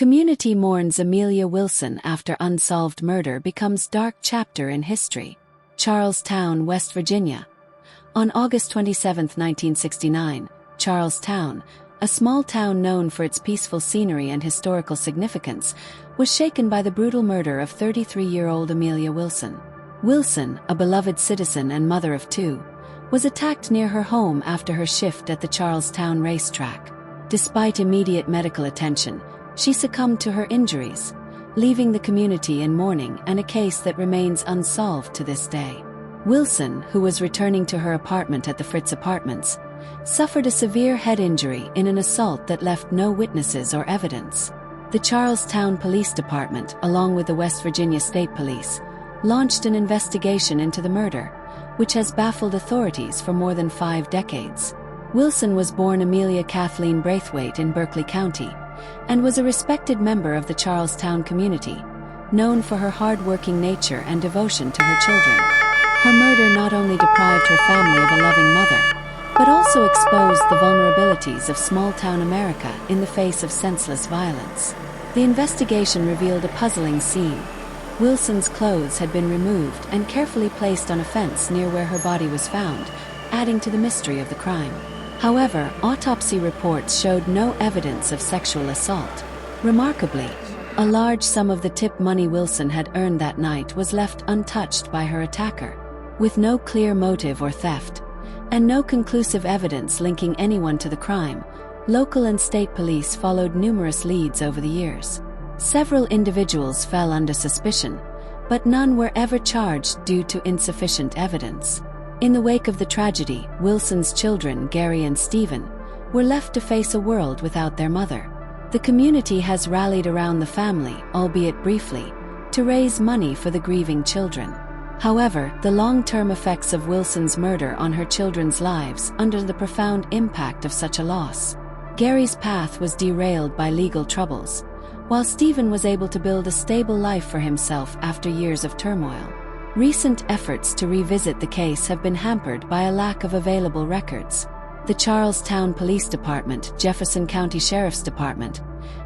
Community mourns Amelia Wilson after unsolved murder becomes dark chapter in history. Charlestown, West Virginia. On August 27, 1969, Charlestown, a small town known for its peaceful scenery and historical significance, was shaken by the brutal murder of 33-year-old Amelia Wilson. Wilson, a beloved citizen and mother of two, was attacked near her home after her shift at the Charlestown racetrack. Despite immediate medical attention, she succumbed to her injuries, leaving the community in mourning and a case that remains unsolved to this day. Wilson, who was returning to her apartment at the Fritz Apartments, suffered a severe head injury in an assault that left no witnesses or evidence. The Charlestown Police Department, along with the West Virginia State Police, launched an investigation into the murder, which has baffled authorities for more than 5 decades. Wilson was born Amelia Kathleen Braithwaite in Berkeley County, and was a respected member of the Charlestown community, known for her hard-working nature and devotion to her children. Her murder not only deprived her family of a loving mother, but also exposed the vulnerabilities of small-town America in the face of senseless violence. The investigation revealed a puzzling scene. Wilson's clothes had been removed and carefully placed on a fence near where her body was found, adding to the mystery of the crime. However, autopsy reports showed no evidence of sexual assault. Remarkably, a large sum of the tip money Wilson had earned that night was left untouched by her attacker. With no clear motive or theft, and no conclusive evidence linking anyone to the crime, local and state police followed numerous leads over the years. Several individuals fell under suspicion, but none were ever charged due to insufficient evidence. In the wake of the tragedy, Wilson's children, Gary and Stephen, were left to face a world without their mother. The community has rallied around the family, albeit briefly, to raise money for the grieving children. However, the long-term effects of Wilson's murder on her children's lives under the profound impact of such a loss. Gary's path was derailed by legal troubles, while Stephen was able to build a stable life for himself after years of turmoil. Recent efforts to revisit the case have been hampered by a lack of available records. The Charlestown Police Department, Jefferson County Sheriff's Department,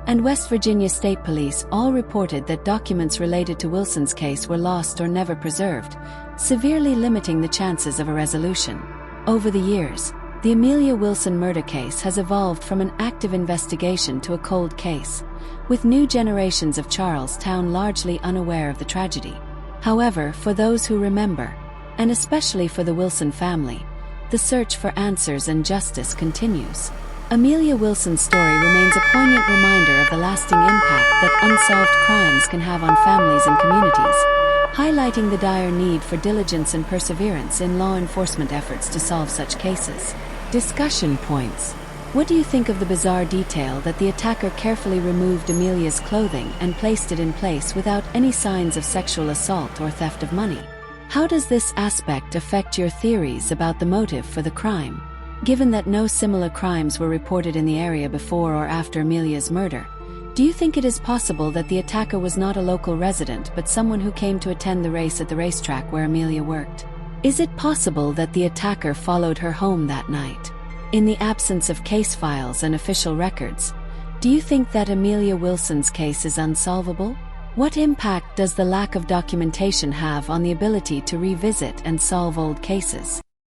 and West Virginia State Police all reported that documents related to Wilson's case were lost or never preserved, severely limiting the chances of a resolution. Over the years, the Amelia Wilson murder case has evolved from an active investigation to a cold case, with new generations of Charlestown largely unaware of the tragedy. However, for those who remember, and especially for the Wilson family, the search for answers and justice continues. Amelia Wilson's story remains a poignant reminder of the lasting impact that unsolved crimes can have on families and communities, highlighting the dire need for diligence and perseverance in law enforcement efforts to solve such cases. Discussion points. What do you think of the bizarre detail that the attacker carefully removed Amelia's clothing and placed it in place without any signs of sexual assault or theft of money? How does this aspect affect your theories about the motive for the crime? Given that no similar crimes were reported in the area before or after Amelia's murder, do you think it is possible that the attacker was not a local resident but someone who came to attend the race at the racetrack where Amelia worked? Is it possible that the attacker followed her home that night? In the absence of case files and official records, do you think that Amelia Wilson's case is unsolvable? What impact does the lack of documentation have on the ability to revisit and solve old cases?